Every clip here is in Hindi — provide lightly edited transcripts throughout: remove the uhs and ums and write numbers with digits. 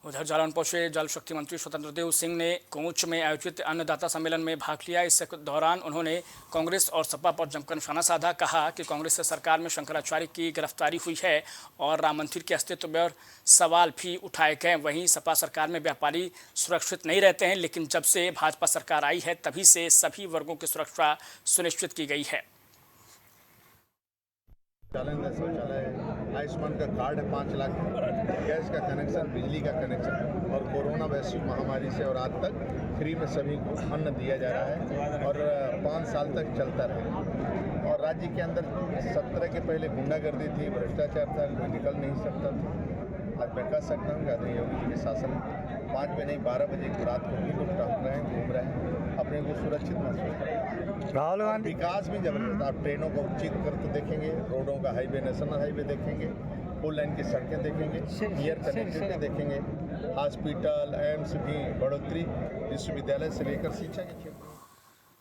उधर जालौन पहुंचे जल शक्ति मंत्री स्वतंत्र देव सिंह ने कोंच में आयोजित अन्नदाता सम्मेलन में भाग लिया। इस दौरान उन्होंने कांग्रेस और सपा पर जमकर निशाना साधा। कहा कि कांग्रेस सरकार में शंकराचार्य की गिरफ्तारी हुई है और राम मंदिर के अस्तित्व पर सवाल भी उठाए गए। वहीं सपा सरकार में व्यापारी सुरक्षित नहीं रहते हैं, लेकिन जब से भाजपा सरकार आई है तभी से सभी वर्गों की सुरक्षा सुनिश्चित की गई है। शौचालय, आयुष्मान का कार्ड है 5 लाख, गैस का कनेक्शन, बिजली का कनेक्शन और कोरोना वैश्विक महामारी से और आज तक फ्री में सभी को अन्न दिया जा रहा है और 5 साल तक चलता रहे। और राज्य के अंदर 17 के पहले गुंडागर्दी थी, भ्रष्टाचार था, कोई निकल नहीं सकता था। आज मैं कह सकता हूँ कि आदरणीय योगी जी के शासन में 5 बजे नहीं 12 बजे की रात को भी लोग टहल रहे हैं, घूम रहे हैं, अपने को सुरक्षित महसूस कर रहे हैं। राहुल गांधी विकास भी जबरदस्त, आप ट्रेनों को उचित करते देखेंगे, रोडों का हाईवे, नेशनल हाईवे देखेंगे, 4 लाइन की सड़कें देखेंगे, एयर कनेक्टिविटी देखेंगे, हॉस्पिटल, एम्स भी बढ़ोतरी, विश्वविद्यालय से लेकर शिक्षा के क्षेत्र।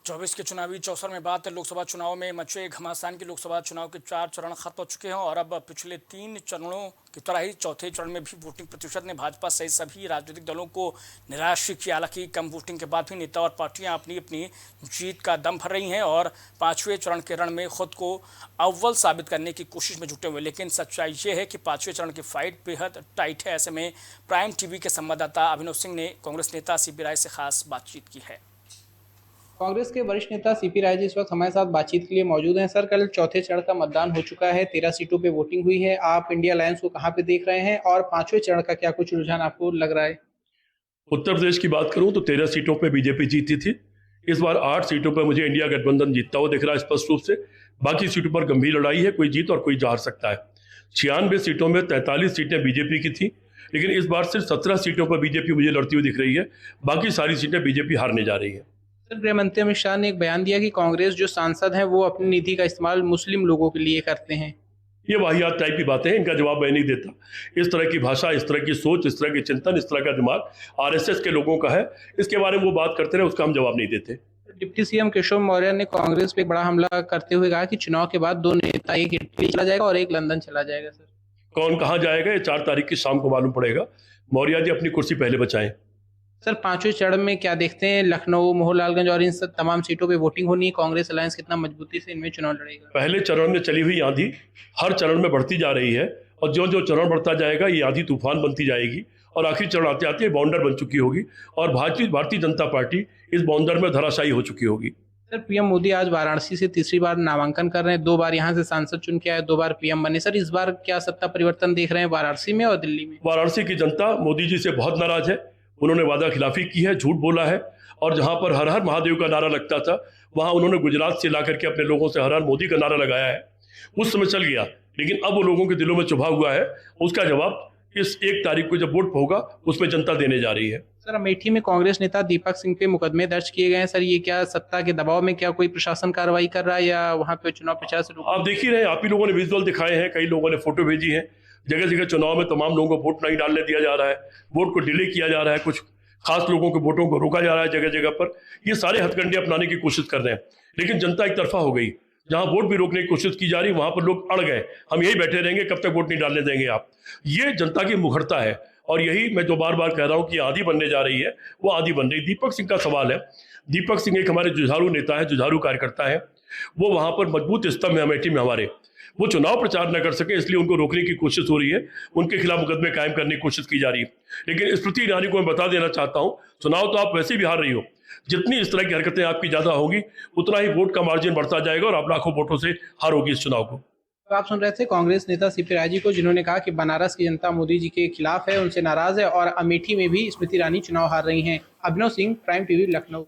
24 के चुनावी चौसर में बाद लोकसभा चुनाव में मचे घमासान की लोकसभा चुनाव के 4 चरण खत्म हो चुके हैं और अब पिछले 3 चरणों की तरह ही चौथे चरण में भी वोटिंग प्रतिशत ने भाजपा सहित सभी राजनीतिक दलों को निराश किया। हालांकि कम वोटिंग के बाद भी नेता और पार्टियां अपनी अपनी जीत का दम भर रही हैं और 5वें चरण के रण में खुद को अव्वल साबित करने की कोशिश में जुटे हुए। लेकिन सच्चाई ये है कि 5वें चरण की फाइट बेहद टाइट है। ऐसे में प्राइम टीवी के संवाददाता अभिनव सिंह ने कांग्रेस नेता सीपी राय से खास बातचीत की है। कांग्रेस के वरिष्ठ नेता सीपी राय जी इस वक्त हमारे साथ बातचीत के लिए मौजूद हैं। सर, कल चौथे चरण का मतदान हो चुका है, 13 सीटों पे वोटिंग हुई है। आप इंडिया अलायंस को कहां पे देख रहे हैं और 5वें चरण का क्या कुछ रुझान आपको लग रहा है? उत्तर प्रदेश की बात करूं तो 13 सीटों पे बीजेपी जीती थी। इस बार 8 सीटों पर मुझे इंडिया गठबंधन जीतता हुआ दिख रहा है स्पष्ट रूप से। बाकी सीटों पर गंभीर लड़ाई है, कोई जीत और कोई हार सकता है। 96 सीटों में 43 सीटें बीजेपी की थी, लेकिन इस बार सिर्फ 17 सीटों पर बीजेपी मुझे लड़ती हुई दिख रही है। बाकी सारी सीटें बीजेपी हारने जा रही है। गृह मंत्री अमित शाह ने एक बयान दिया कि कांग्रेस जो सांसद हैं वो अपनी नीति का इस्तेमाल मुस्लिम लोगों के लिए करते हैं। ये वाहियात टाइप की बातें हैं, इनका जवाब मैं नहीं देता। इस तरह की भाषा, इस तरह की सोच, इस तरह की चिंतन, इस तरह का दिमाग आरएसएस के लोगों का है। इसके बारे में वो बात करते रहे, उसका हम जवाब नहीं देते। डिप्टी सीएम केशव मौर्य ने कांग्रेस पे एक बड़ा हमला करते हुए कहा कि चुनाव के बाद 2 नेता, एक इटली चला जाएगा और एक लंदन चला जाएगा। सर, कौन कहाँ जाएगा ये 4 तारीख की शाम को मालूम पड़ेगा। मौर्य जी अपनी कुर्सी पहले बचाएं। सर, 5वें चरण में क्या देखते हैं? लखनऊ, मोहनलालगंज और इन सब तमाम सीटों पे वोटिंग होनी है। कांग्रेस अलायंस कितना मजबूती से इनमें चुनाव लड़ेगा? पहले चरण में चली हुई आंधी हर चरण में बढ़ती जा रही है और जो जो चरण बढ़ता जाएगा ये आंधी तूफान बनती जाएगी और आखिरी चरण आते आते बाउंडर बन चुकी होगी और भारतीय जनता पार्टी इस बाउंडर में धराशायी हो चुकी होगी। सर, पीएम मोदी आज वाराणसी से तीसरी बार नामांकन कर रहे हैं। 2 बार यहाँ से सांसद चुन के आए, 2 बार पीएम बने। सर, इस बार क्या सत्ता परिवर्तन देख रहे हैं वाराणसी में और दिल्ली में? वाराणसी की जनता मोदी जी से बहुत नाराज है। उन्होंने वादा खिलाफी की है, झूठ बोला है और जहां पर हर हर महादेव का नारा लगता था वहां उन्होंने गुजरात से लाकर के अपने लोगों से हर हर मोदी का नारा लगाया है। उस समय चल गया, लेकिन अब वो लोगों के दिलों में चुभा हुआ है। उसका जवाब इस 1 तारीख को जब वोट होगा उसमें जनता देने जा रही है। सर, अमेठी में कांग्रेस नेता दीपक सिंह पे मुकदमे दर्ज किए गए हैं। सर, ये क्या सत्ता के दबाव में क्या कोई प्रशासन कार्रवाई कर रहा है या वहां पे चुनाव प्रचार से आप देख ही रहे हैं, आप ही लोगों ने विजुअल दिखाए हैं, कई लोगों ने फोटो भेजी है। जगह जगह चुनाव में तमाम लोगों को वोट नहीं डालने दिया जा रहा है, वोट को डिले किया जा रहा है, कुछ खास लोगों के वोटों को रोका जा रहा है जगह जगह पर। ये सारे हथकंडे अपनाने की कोशिश कर रहे हैं, लेकिन जनता एक तरफा हो गई। जहां वोट भी रोकने की कोशिश की जा रही वहां पर लोग अड़ गए, हम यही बैठे रहेंगे, कब तक वोट नहीं डालने देंगे आप। ये जनता की मुखरता है और यही मैं जो बार बार कह रहा हूं कि आंधी बनने जा रही है, वो आंधी बन रही। दीपक सिंह का सवाल है, दीपक सिंह एक हमारे जुझारू नेता है, जुझारू कार्यकर्ता है। वो वहां पर मजबूत स्तंभ है अमेठी में हमारे। वो चुनाव प्रचार न कर सके इसलिए उनको रोकने की कोशिश हो रही है, उनके खिलाफ मुकदमे कायम करने की कोशिश की जा रही है। लेकिन स्मृति ईरानी को मैं बता देना चाहता हूं, चुनाव तो आप वैसे भी हार रही हो, जितनी इस तरह की हरकतें आपकी ज्यादा होगी उतना ही वोट का मार्जिन बढ़ता जाएगा और आप लाखों वोटों से हारोगी इस चुनाव को। आप सुन रहे थे कांग्रेस नेता सीपी राय जी को, जिन्होंने कहा कि बनारस की जनता मोदी जी के खिलाफ है, उनसे नाराज है और अमेठी में भी स्मृति ईरानी चुनाव हार रही हैं। अभिनव सिंह, प्राइम टीवी, लखनऊ।